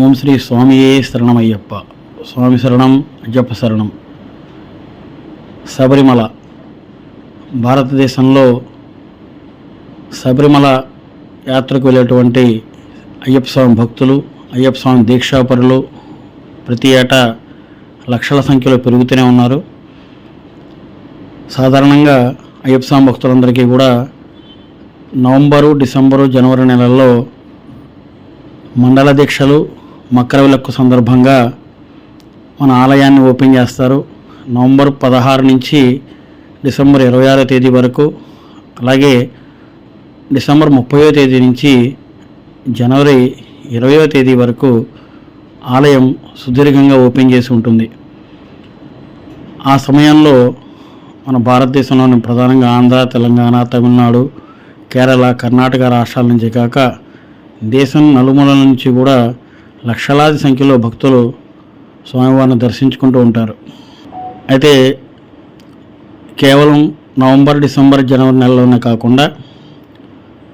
ఓం శ్రీ స్వామియే శరణమయ్యప్ప. స్వామి శరణం, అయ్యప్ప శరణం. శబరిమల భారతదేశంలో శబరిమల యాత్రకు వెళ్ళేటువంటి అయ్యప్ప స్వామి భక్తులు, అయ్యప్ప స్వామి దీక్షాపరులు ప్రతి ఏటా లక్షల సంఖ్యలో పెరుగుతూనే ఉన్నారు. సాధారణంగా అయ్యప్ప స్వామి భక్తులందరికీ కూడా నవంబరు, డిసెంబరు, జనవరి నెలల్లో మండల దీక్షలు, మకర విలక్కు సందర్భంగా మన ఆలయాన్ని ఓపెన్ చేస్తారు. నవంబర్ 16 నుంచి డిసెంబర్ 26వ తేదీ వరకు, అలాగే డిసెంబర్ 30వ తేదీ నుంచి జనవరి 20వ తేదీ వరకు ఆలయం సుదీర్ఘంగా ఓపెన్ చేసి ఉంటుంది. ఆ సమయంలో మన భారతదేశంలోని ప్రధానంగా ఆంధ్ర, తెలంగాణ, తమిళనాడు, కేరళ, కర్ణాటక రాష్ట్రాల నుంచి కాక దేశం నలుమూలల నుంచి కూడా లక్షలాది సంఖ్యలో భక్తులు స్వామివారిని దర్శించుకుంటూ ఉంటారు. అయితే కేవలం నవంబర్, డిసెంబర్, జనవరి నెలలోనే కాకుండా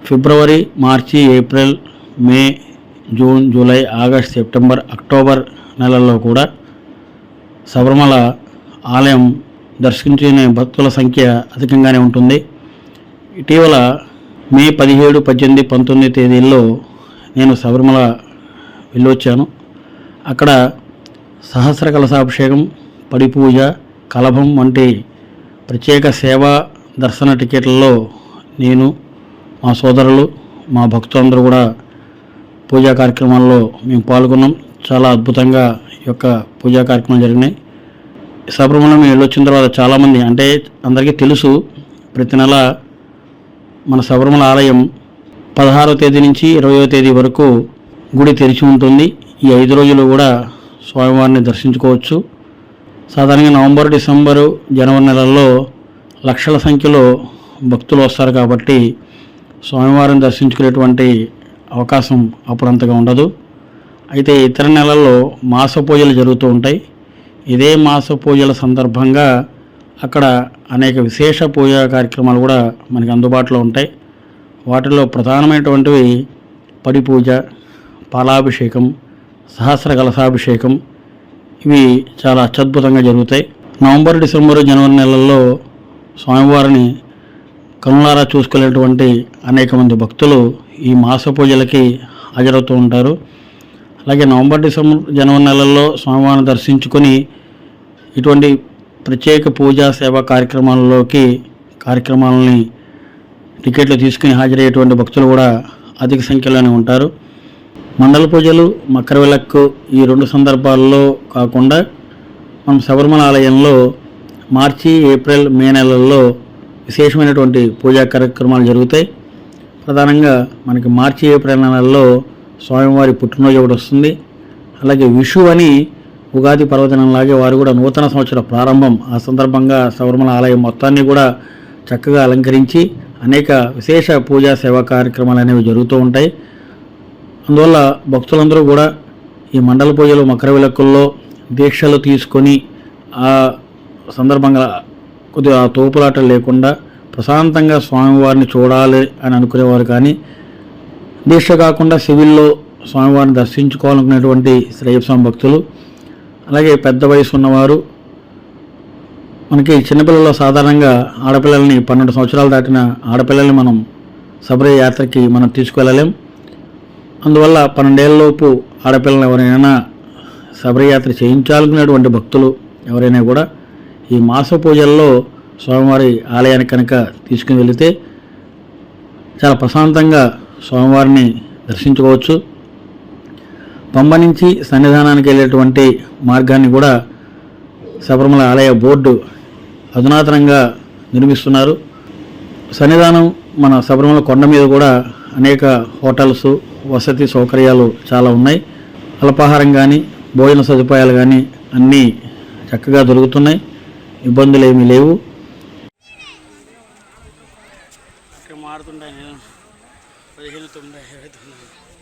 ఫిబ్రవరి, మార్చి, ఏప్రిల్, మే, జూన్, జూలై, ఆగస్ట్, సెప్టెంబర్, అక్టోబర్ నెలల్లో కూడా శబరిమల ఆలయం దర్శించుకునే భక్తుల సంఖ్య అధికంగానే ఉంటుంది. ఇటీవల మే 17, 18, 19 తేదీల్లో నేను శబరిమల వెళ్ళొచ్చాను. అక్కడ సహస్ర కలశాభిషేకం, పడి పూజ, కలభం వంటి ప్రత్యేక సేవా దర్శన టికెట్లలో నేను, మా సోదరులు, మా భక్తులందరూ కూడా పూజా కార్యక్రమాల్లో మేము పాల్గొన్నాం. చాలా అద్భుతంగా ఈ యొక్క పూజా కార్యక్రమాలు జరిగినాయి. శబరిమల మేము వెళ్ళొచ్చిన తర్వాత చాలామంది, అంటే అందరికీ తెలుసు, ప్రతి నెల మన శబరిమల ఆలయం 16వ తేదీ నుంచి 20వ తేదీ వరకు గుడి తెరిచి ఉంటుంది. ఈ 5 రోజులు కూడా స్వామివారిని దర్శించుకోవచ్చు. సాధారణంగా నవంబర్, డిసెంబరు, జనవరి నెలల్లో లక్షల సంఖ్యలో భక్తులు వస్తారు కాబట్టి స్వామివారిని దర్శించుకునేటువంటి అవకాశం అప్పుడంతగా ఉండదు. అయితే ఇతర నెలల్లో మాస పూజలు జరుగుతూ ఉంటాయి. ఇదే మాస పూజల సందర్భంగా అక్కడ అనేక విశేష పూజా కార్యక్రమాలు కూడా మనకి అందుబాటులో ఉంటాయి. వాటిలో ప్రధానమైనటువంటివి పడి పూజ, పాలాభిషేకం, సహస్ర కలశాభిషేకం. ఇవి చాలా అత్యద్భుతంగా జరుగుతాయి. నవంబర్, డిసెంబరు, జనవరి నెలల్లో స్వామివారిని కనులారా చూసుకునేటువంటి అనేక మంది భక్తులు ఈ మాస పూజలకి హాజరవుతూ ఉంటారు. అలాగే నవంబర్, డిసెంబర్, జనవరి నెలల్లో స్వామివారిని దర్శించుకొని ఇటువంటి ప్రత్యేక పూజా సేవా కార్యక్రమాలని టికెట్లు తీసుకుని హాజరయ్యేటువంటి భక్తులు కూడా అధిక సంఖ్యలోనే ఉంటారు. మండల పూజలు, మకర విలక్కు ఈ 2 సందర్భాల్లో కాకుండా మనం శబరిమల ఆలయంలో మార్చి, ఏప్రిల్, మే నెలల్లో విశేషమైనటువంటి పూజా కార్యక్రమాలు జరుగుతాయి. ప్రధానంగా మనకి మార్చి, ఏప్రిల్ నెలల్లో స్వామివారి పుట్టినరోజు ఒకటి వస్తుంది. అలాగే విషు అని ఉగాది పర్వదినంలాగే వారు కూడా నూతన సంవత్సర ప్రారంభం. ఆ సందర్భంగా శబరిమల ఆలయం మొత్తాన్ని కూడా చక్కగా అలంకరించి అనేక విశేష పూజా సేవా కార్యక్రమాలు అనేవి జరుగుతూ ఉంటాయి. అందువల్ల భక్తులందరూ కూడా ఈ మండల పూజలు, మకర విలక్కుల్లో దీక్షలు తీసుకొని ఆ సందర్భంగా కొద్దిగా తోపులాటలు లేకుండా ప్రశాంతంగా స్వామివారిని చూడాలి అని అనుకునేవారు, కానీ దీక్ష కాకుండా సివిల్లో స్వామివారిని దర్శించుకోవాలనుకునేటువంటి శ్రీ అయ్యప్ప స్వామి భక్తులు, అలాగే పెద్ద వయసు ఉన్నవారు, మనకి చిన్నపిల్లల్లో సాధారణంగా ఆడపిల్లల్ని 12 సంవత్సరాలు దాటిన ఆడపిల్లల్ని మనం శబరి యాత్రకి మనం తీసుకువెళ్ళలేం. అందువల్ల 12 ఏళ్ళలోపు ఆడపిల్లలు ఎవరైనా శబరి యాత్ర చేయించాలనుకునేటువంటి భక్తులు ఎవరైనా కూడా ఈ మాస పూజల్లో స్వామివారి ఆలయానికి కనుక తీసుకుని వెళితే చాలా ప్రశాంతంగా స్వామివారిని దర్శించుకోవచ్చు. పంబ నుంచి సన్నిధానానికి వెళ్ళేటువంటి మార్గాన్ని కూడా శబరిమల ఆలయ బోర్డు అధునాతనంగా నిర్మిస్తున్నారు. సన్నిధానం మన శబరిమల కొండ మీద కూడా అనేక హోటల్స్, వసతి సౌకర్యాలు చాలా ఉన్నాయి. అల్పాహారం కానీ, భోజన సదుపాయాలు కానీ అన్నీ చక్కగా దొరుకుతున్నాయి. ఇబ్బందులు ఏమీ లేవు. మారుతుంటాయి 15, 9, 29